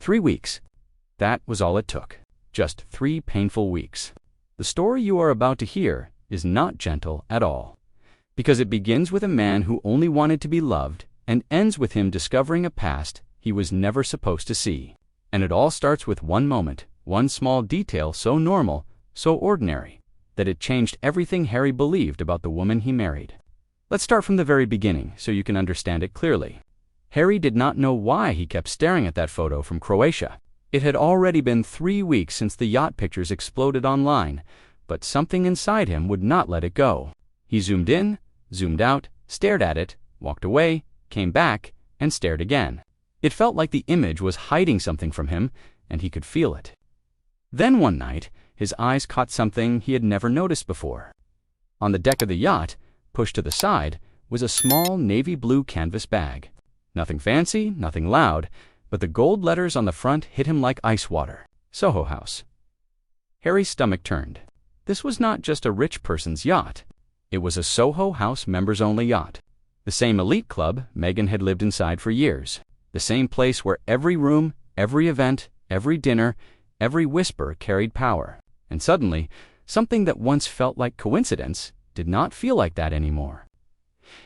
3 weeks. That was all it took. Just 3 painful weeks. The story you are about to hear is not gentle at all, because it begins with a man who only wanted to be loved and ends with him discovering a past he was never supposed to see. And it all starts with one moment, one small detail so normal, so ordinary, that it changed everything Harry believed about the woman he married. Let's start from the very beginning so you can understand it clearly. Harry did not know why he kept staring at that photo from Croatia. It had already been 3 weeks since the yacht pictures exploded online, but something inside him would not let it go. He zoomed in, zoomed out, stared at it, walked away, came back, and stared again. It felt like the image was hiding something from him, and he could feel it. Then one night, his eyes caught something he had never noticed before. On the deck of the yacht, pushed to the side, was a small navy blue canvas bag. Nothing fancy, nothing loud, but the gold letters on the front hit him like ice water. Soho House. Harry's stomach turned. This was not just a rich person's yacht. It was a Soho House members-only yacht. The same elite club Meghan had lived inside for years. The same place where every room, every event, every dinner, every whisper carried power. And suddenly, something that once felt like coincidence did not feel like that anymore.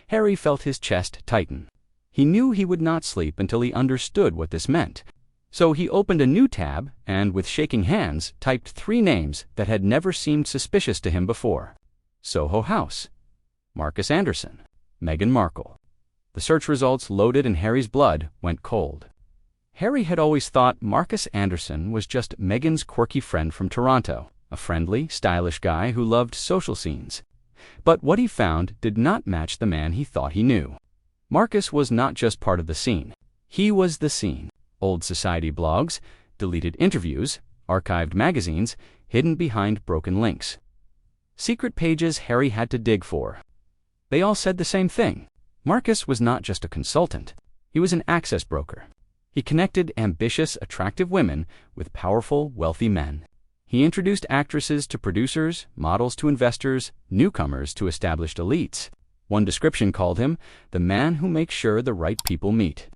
Harry felt his chest tighten. He knew he would not sleep until he understood what this meant. So he opened a new tab and, with shaking hands, typed 3 names that had never seemed suspicious to him before. Soho House. Marcus Anderson. Meghan Markle. The search results loaded and Harry's blood went cold. Harry had always thought Marcus Anderson was just Meghan's quirky friend from Toronto, a friendly, stylish guy who loved social scenes. But what he found did not match the man he thought he knew. Marcus was not just part of the scene. He was the scene. Old society blogs, deleted interviews, archived magazines, hidden behind broken links. Secret pages Harry had to dig for. They all said the same thing. Marcus was not just a consultant. He was an access broker. He connected ambitious, attractive women with powerful, wealthy men. He introduced actresses to producers, models to investors, newcomers to established elites. One description called him the man who makes sure the right people meet.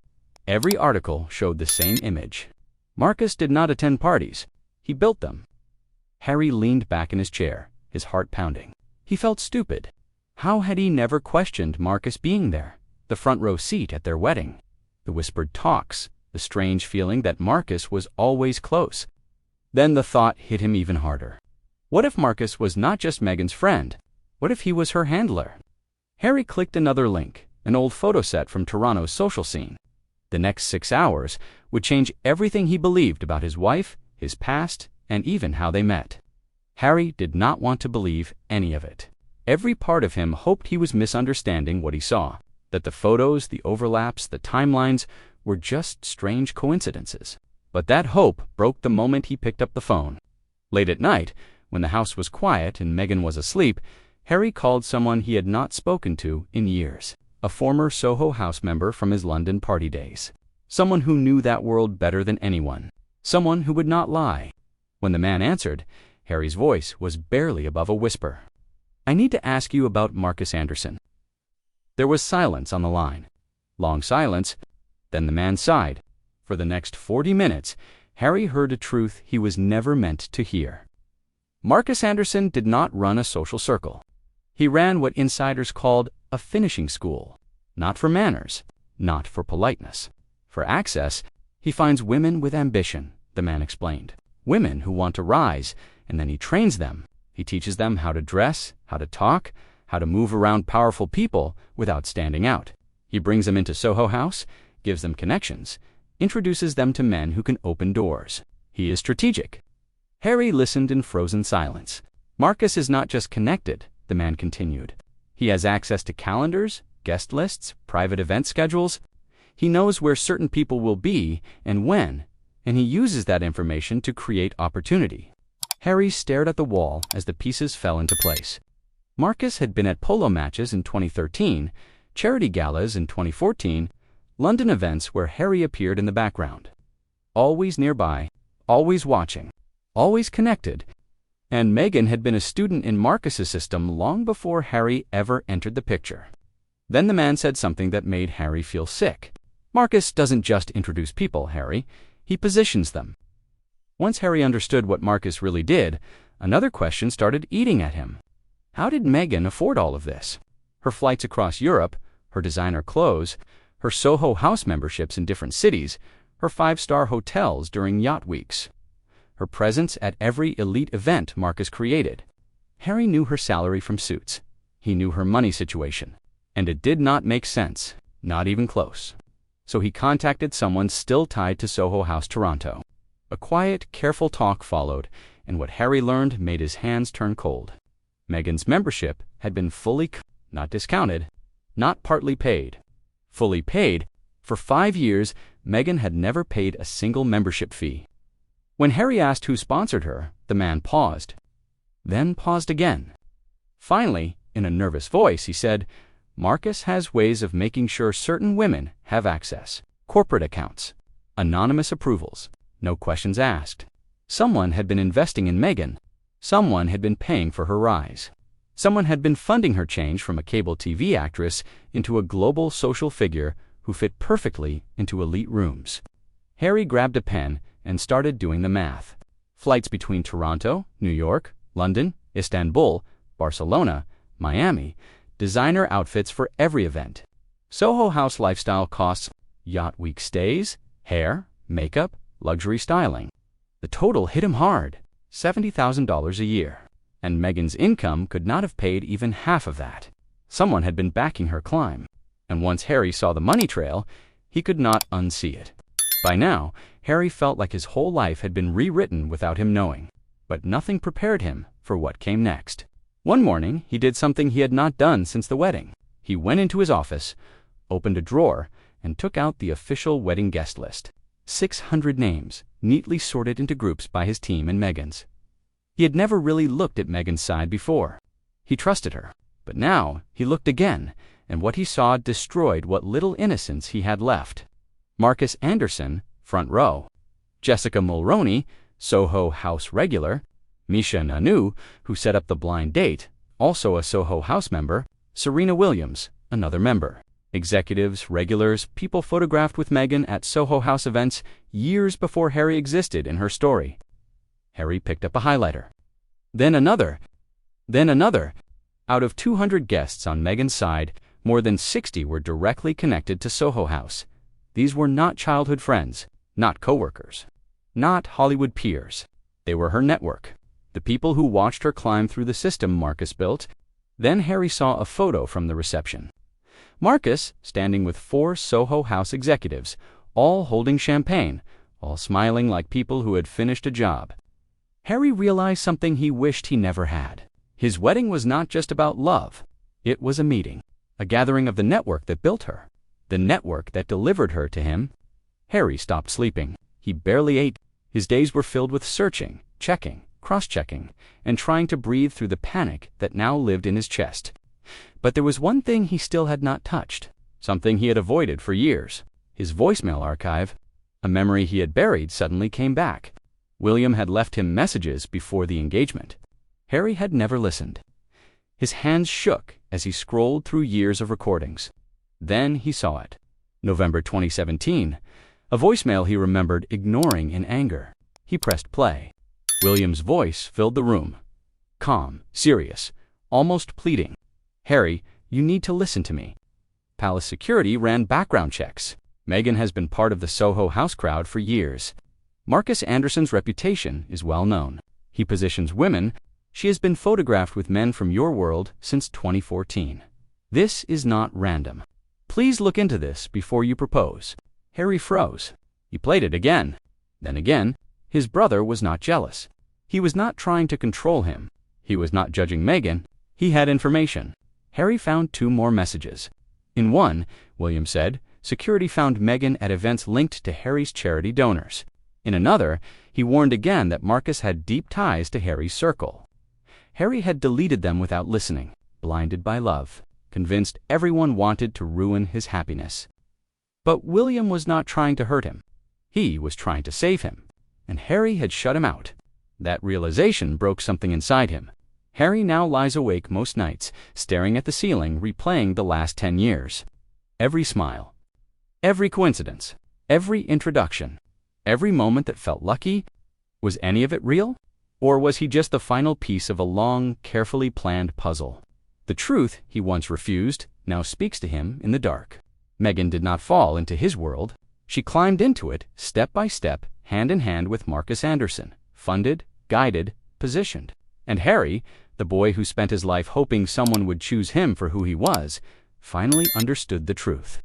Every article showed the same image. Marcus did not attend parties. He built them. Harry leaned back in his chair, his heart pounding. He felt stupid. How had he never questioned Marcus being there, the front row seat at their wedding? The whispered talks, the strange feeling that Marcus was always close. Then the thought hit him even harder. What if Marcus was not just Meghan's friend? What if he was her handler? Harry clicked another link, an old photo set from Toronto's social scene. The next 6 hours would change everything he believed about his wife, his past, and even how they met. Harry did not want to believe any of it. Every part of him hoped he was misunderstanding what he saw, that the photos, the overlaps, the timelines were just strange coincidences. But that hope broke the moment he picked up the phone. Late at night, when the house was quiet and Meghan was asleep, Harry called someone he had not spoken to in years, a former Soho House member from his London party days. Someone who knew that world better than anyone. Someone who would not lie. When the man answered, Harry's voice was barely above a whisper. "I need to ask you about Marcus Anderson." There was silence on the line. Long silence. Then the man sighed. For the next 40 minutes, Harry heard a truth he was never meant to hear. Marcus Anderson did not run a social circle. He ran what insiders called a finishing school. Not for manners, not for politeness. For access, he finds women with ambition, the man explained. Women who want to rise, and then he trains them. He teaches them how to dress, how to talk, how to move around powerful people without standing out. He brings them into Soho House, gives them connections, introduces them to men who can open doors. He is strategic. Harry listened in frozen silence. Marcus is not just connected, the man continued. He has access to calendars, guest lists, private event schedules. He knows where certain people will be and when, and he uses that information to create opportunity. Harry stared at the wall as the pieces fell into place. Marcus had been at polo matches in 2013, charity galas in 2014, London events where Harry appeared in the background. Always nearby, always watching, always connected. And Meghan had been a student in Marcus's system long before Harry ever entered the picture. Then the man said something that made Harry feel sick. "Marcus doesn't just introduce people, Harry. he positions them. Once Harry understood what Marcus really did, another question started eating at him. How did Meghan afford all of this? Her flights across Europe, her designer clothes, her Soho House memberships in different cities, her five-star hotels during yacht weeks, her presence at every elite event Marcus created. Harry knew her salary from Suits. He knew her money situation. And it did not make sense, not even close. So he contacted someone still tied to Soho House Toronto. A quiet, careful talk followed, and what Harry learned made his hands turn cold. Meghan's membership had been fully, not discounted, not partly paid. Fully paid. For 5 years, Meghan had never paid a single membership fee. When Harry asked who sponsored her, the man paused, then paused again. Finally, in a nervous voice, he said, "Marcus has ways of making sure certain women have access. Corporate accounts, anonymous approvals, no questions asked." Someone had been investing in Meghan. Someone had been paying for her rise. Someone had been funding her change from a cable TV actress into a global social figure who fit perfectly into elite rooms. Harry grabbed a pen and started doing the math. Flights between Toronto, New York, London, Istanbul, Barcelona, Miami, designer outfits for every event, Soho House lifestyle costs, yacht week stays, hair, makeup, luxury styling. The total hit him hard, $70,000 a year. And Meghan's income could not have paid even half of that. Someone had been backing her climb. And once Harry saw the money trail, he could not unsee it. By now, Harry felt like his whole life had been rewritten without him knowing. But nothing prepared him for what came next. One morning, he did something he had not done since the wedding. He went into his office, opened a drawer, and took out the official wedding guest list. 600 names, neatly sorted into groups by his team and Meghan's. He had never really looked at Meghan's side before. He trusted her. But now he looked again, and what he saw destroyed what little innocence he had left. Marcus Anderson, front row. Jessica Mulroney, Soho House regular. Misha Nanu, who set up the blind date, also a Soho House member. Serena Williams, another member. Executives, regulars, people photographed with Meghan at Soho House events years before Harry existed in her story. Harry picked up a highlighter. Then another. Then another. Out of 200 guests on Meghan's side, more than 60 were directly connected to Soho House. These were not childhood friends, not coworkers, not Hollywood peers. They were her network, the people who watched her climb through the system Marcus built. Then Harry saw a photo from the reception. Marcus standing with 4 Soho House executives, all holding champagne, all smiling like people who had finished a job. Harry realized something he wished he never had. His wedding was not just about love. It was a meeting, a gathering of the network that built her, the network that delivered her to him. Harry stopped sleeping. He barely ate. His days were filled with searching, checking, cross-checking, and trying to breathe through the panic that now lived in his chest. But there was one thing he still had not touched, something he had avoided for years. His voicemail archive, a memory he had buried, suddenly came back. William had left him messages before the engagement. Harry had never listened. His hands shook as he scrolled through years of recordings. Then he saw it. November 2017. A voicemail he remembered ignoring in anger. He pressed play. William's voice filled the room. Calm, serious, almost pleading. "Harry, you need to listen to me. Palace security ran background checks. Meghan has been part of the Soho House crowd for years. Marcus Anderson's reputation is well known. He positions women. She has been photographed with men from your world since 2014. This is not random. Please look into this before you propose." Harry froze. He played it again. Then again. His brother was not jealous. He was not trying to control him. He was not judging Meghan. He had information. Harry found 2 more messages. In one, William said, security found Meghan at events linked to Harry's charity donors. In another, he warned again that Marcus had deep ties to Harry's circle. Harry had deleted them without listening, blinded by love, convinced everyone wanted to ruin his happiness. But William was not trying to hurt him. He was trying to save him, and Harry had shut him out. That realization broke something inside him. Harry now lies awake most nights, staring at the ceiling, replaying the last 10 years. Every smile, every coincidence, every introduction. Every moment that felt lucky, was any of it real? Or was he just the final piece of a long, carefully planned puzzle? The truth he once refused now speaks to him in the dark. Meghan did not fall into his world. She climbed into it, step by step, hand in hand with Marcus Anderson, funded, guided, positioned. And Harry, the boy who spent his life hoping someone would choose him for who he was, finally understood the truth.